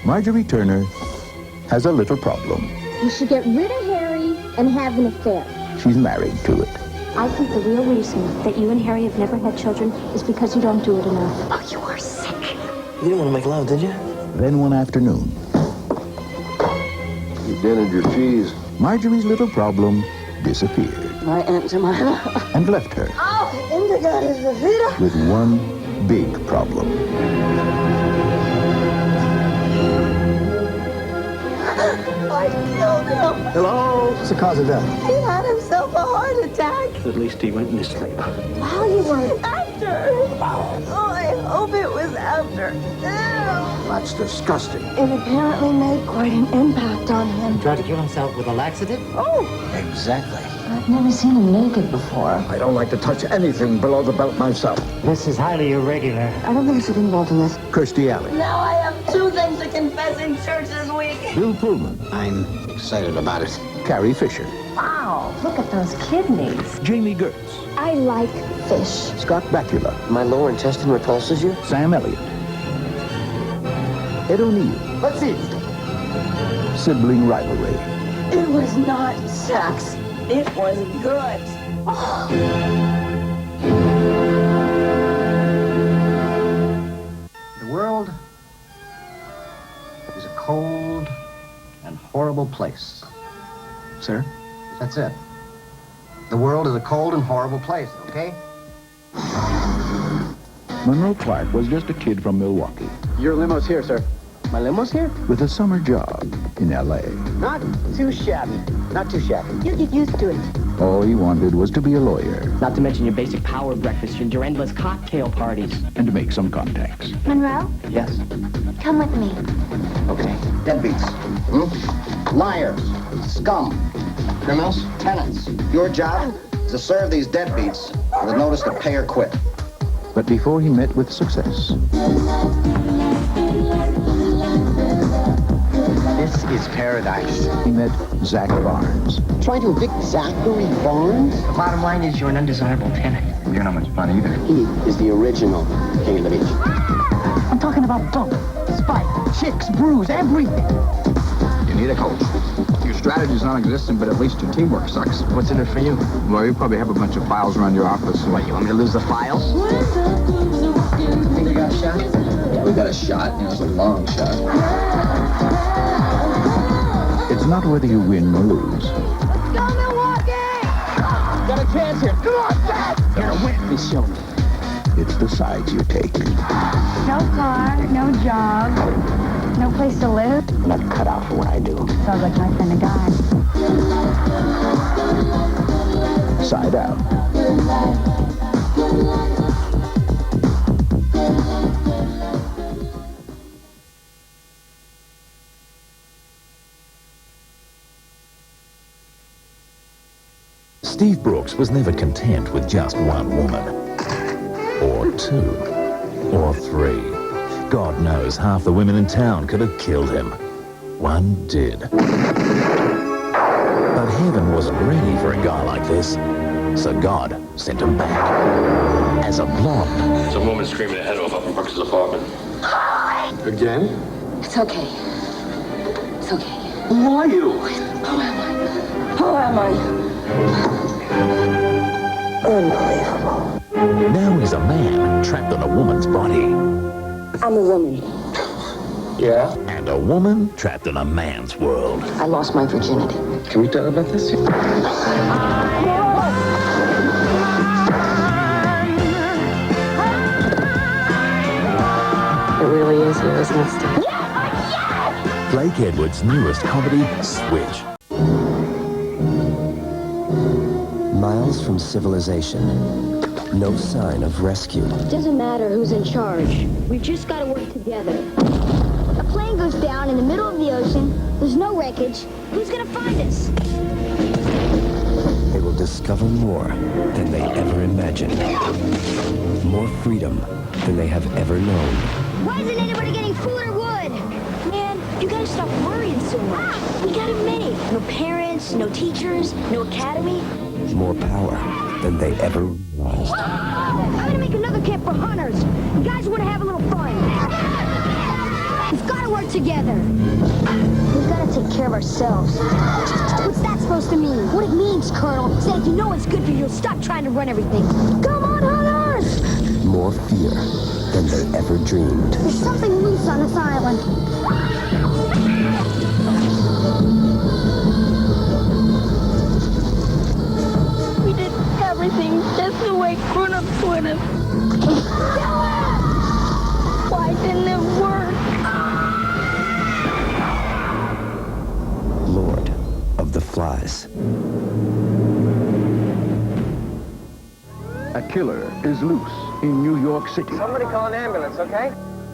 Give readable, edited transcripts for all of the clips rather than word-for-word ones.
Marjorie Turner has a little problem. You should get rid of Harry and have an affair. She's married to it. I think the real reason that you and Harry have never had children is because you don't do it enough. Oh, you are sick. You didn't want to make love, did you? Then one afternoon, You dented your cheese. Marjorie's little problem disappeared My Aunt Jemima. and left her Oh, Indigo is the Vita. with one big problem. I killed him. Hello? What's the cause of death? He had himself a heart attack. At least he went into sleep. While you were after. Oh, I hope it was after. Ew. That's disgusting. It apparently made quite an impact on him. Tried to kill himself with a laxative? Oh, Exactly. I've never seen him naked before. I don't like to touch anything below the belt myself. This is highly irregular. I don't think I should be involved in this. Kirstie Alley, Now I have two things to confess in church this week. Bill Pullman, I'm excited about it. Carrie Fisher, Wow, look at those kidneys. Jamie Gertz, I like fish. Scott Bakula, My lower intestine repulses you? Sam Elliott, Ed O'Neill, Let's eat. Sibling Rivalry, It was not sex. It was good. The world is a cold and horrible place. Sir? That's it. The world is a cold and horrible place, okay? Monroe Clark was just a kid from Milwaukee Your limo's here, sir. My limo's here? with a summer job in L.A. Not too shabby. Not too shabby. You get used to it. All he wanted was to be a lawyer Not to mention your basic power breakfast and your endless cocktail parties. and to make some contacts. Monroe, Yes. come with me. Okay. Deadbeats. Liars. Scum. Criminals. Tenants. Your job is to serve these deadbeats with a notice to pay or quit. But before he met with success, This is paradise. he met Zach Barnes. Trying to evict Zachary Barnes? The bottom line is you're an undesirable tenant. You're not much fun either. He is the original king of the beach. I'm talking about bump, spike, chicks, bruise, everything. You need a coach. Your strategy's non-existent, but at least your teamwork sucks. What's in it for you? Well, you probably have a bunch of files around your office. What, you want me to lose the files? Think we got a shot? Yeah, we got a shot. You know, it's a long shot. It's not whether you win or lose. Go Milwaukee! Got a chance here. Come on, Dad! You're a win. Please show me. It's the sides you take. No car, no job, no place to live. I'm not cut out for what I do. Sounds like my kind of guy. Side out. Steve Brooks was never content with just one woman, or two, or three. God knows half the women in town could have killed him. One did. But heaven wasn't ready for a guy like this, so God sent him back as a blonde. There's a woman screaming her head off up in Brooks' apartment. Again? It's okay. It's okay. Who are you? Who am I? Unbelievable. Now he's a man trapped in a woman's body. I'm a woman. Yeah? And a woman trapped in a man's world. I lost my virginity. Can we talk about this? It really is you, isn't it, Steve? Blake Edwards' newest comedy, Switch. Miles from civilization. No sign of rescue. Doesn't matter who's in charge. We've just got to work together. A plane goes down in the middle of the ocean. There's no wreckage. Who's going to find us? They will discover more than they ever imagined. More freedom than they have ever known. Why isn't anybody getting food or wood? Man, you gotta stop worrying so much. We got it made. No parents, no teachers, no academy. More power than they ever realized. I'm gonna make another camp for hunters. You guys wanna have a little fun. We've gotta work together. We've gotta take care of ourselves. What's that supposed to mean? What it means, Colonel, is that if you know what's good for you, you'll stop trying to run everything. Come on, hunters! More fear than they ever dreamed. There's something loose on this island. We did everything just the way grown-ups would have. Why didn't it work? Lord of the Flies. A killer is loose in New York City. Somebody call an ambulance, okay?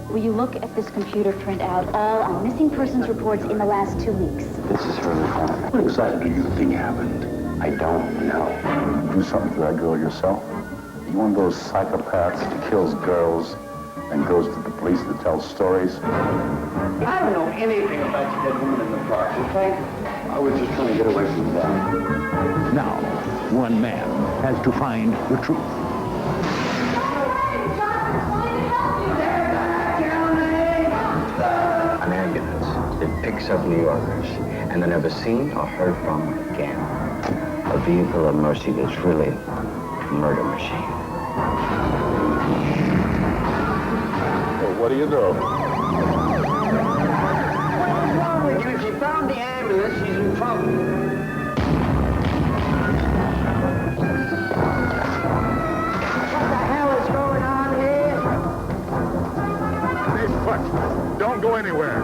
Will you look at this computer printout all on missing persons reports in the last 2 weeks? This is really fun. What exactly do you think happened? I don't know. Do something for that girl yourself. You one of those psychopaths that kills girls and goes to the police to tell stories? I don't know anything about the dead woman in the park, okay? I was just trying to get away from that. Now, one man has to find the truth. An ambulance that picks up New Yorkers and they're never seen or heard from again. A vehicle of mercy that's really a murder machine. Well, what do you know? What's wrong with you? If you found the ambulance, she's in trouble. What the hell is going on here? Stay put. Don't go anywhere.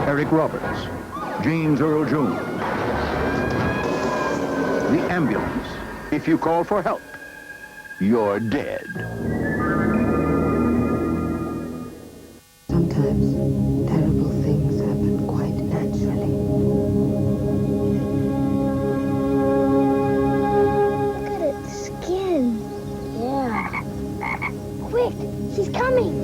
Eric Roberts, James Earl Jones. The ambulance. If you call for help, you're dead. Sometimes terrible things happen quite naturally. Look at its skin. Yeah. Quick, she's coming.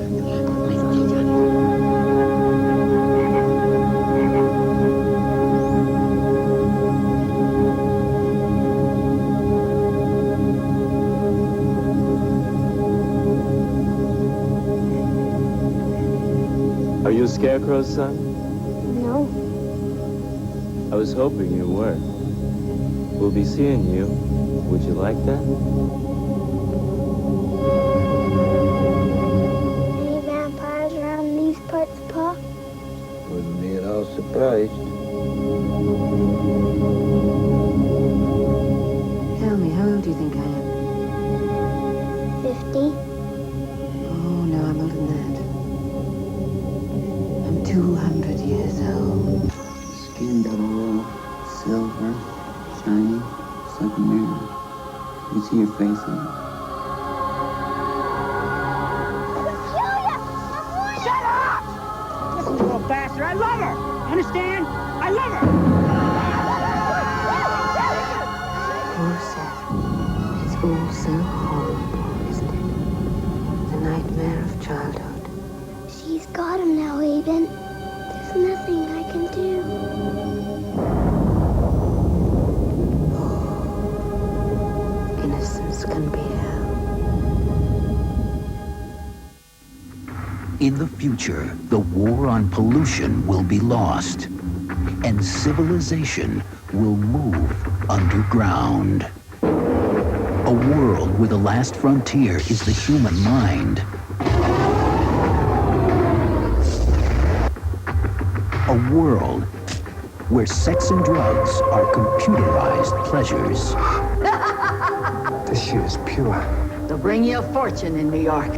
Are you a scarecrow, son? No. I was hoping you were. We'll be seeing you. Would you like that? Any vampires around these parts, Pa? Wouldn't be at all surprised. Tell me, how old do you think I am? 50. Oh, no, I'm older than that. I'm 200 years old. Skin double, silver, shiny, it's like a mirror. You see your face in it. Shut up! Listen, you little bastard, I love her! Understand? I love her! Poor Seth. It's all so horrible, isn't it? The nightmare of childhood. She's got him now, Aiden. There's nothing I can do. Innocence can be hell. In the future, the war on pollution will be lost, and civilization will move underground. A world where the last frontier is the human mind. A world where sex and drugs are computerized pleasures. This shit is pure. They'll bring you a fortune in New York.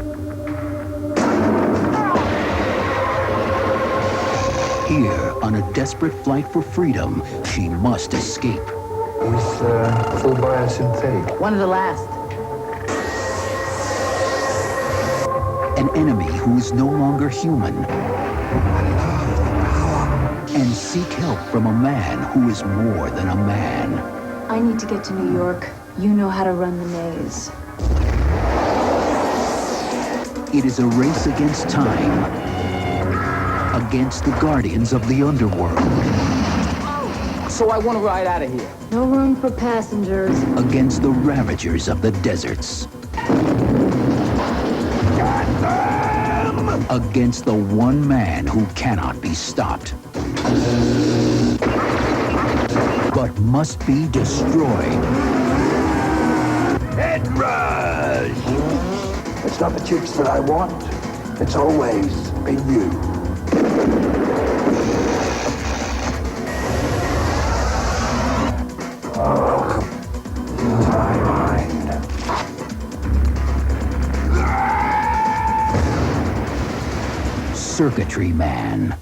Here, on a desperate flight for freedom, she must escape. With full biosynthetic. One of the last. an enemy who is no longer human, and seek help from a man who is more than a man. I need to get to New York. You know how to run the maze. It is a race against time, against the guardians of the underworld. So I want to ride out of here. No room for passengers. Against the ravagers of the deserts. Against the one man who cannot be stopped, but must be destroyed. Head rush! It's not the chicks that I want. It's always been you. Oh, my mind. Circuitry Man.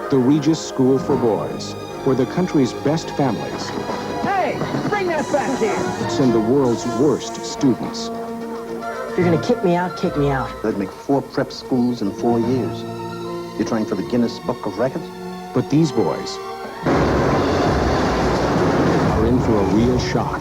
The Regis School for Boys, where the country's best families Hey, bring that back here. send the world's worst students. If you're gonna kick me out, kick me out. They'd make 4 prep schools in 4 years. You're trying for the Guinness Book of Records? But these boys are in for a real shock.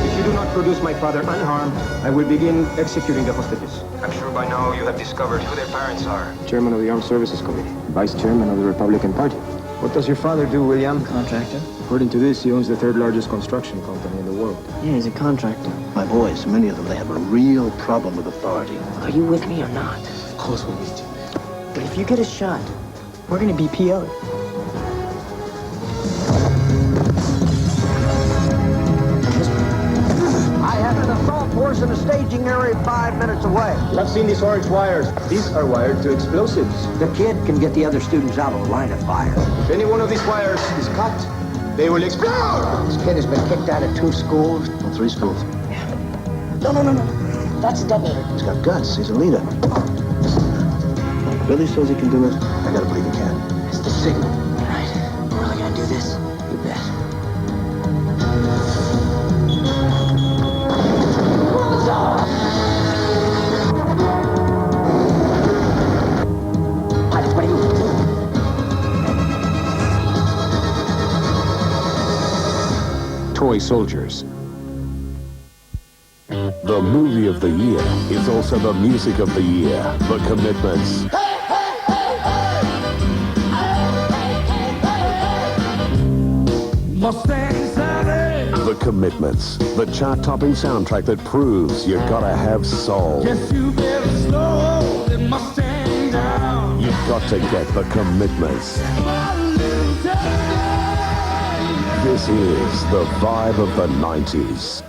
If you do not produce my father unharmed, I will begin executing the hostages. I'm sure by now you have discovered who their parents are. Chairman of the Armed Services Committee, Vice Chairman of the Republican Party. What does your father do, William? Contractor. According to this, he owns the 3rd largest construction company in the world. Yeah, he's a contractor. My boys, many of them, they have a real problem with authority. Are you with me or not? Of course we're with you. But if you get a shot, we're gonna be PO'd. I have an assault force in a staging area 5 minutes away. I've seen these orange wires. These are wired to explosives. The kid can get the other students out of the line of fire. If any one of these wires is cut, they will explode! This kid has been kicked out of 2 schools. Well, 3 schools. No. That's a detonator. He's got guts. He's a leader. Billy says he can do it. I gotta believe he can. It's the signal. All right. We're really gonna do this? You bet. Pilot, what are you doing? Toy soldiers. The movie of the year is also the music of the year. The Commitments. The Commitments. The chart-topping soundtrack that proves you gotta have soul. Guess you better slow the Mustang down. You've got to get The Commitments. This is the vibe of the 90s.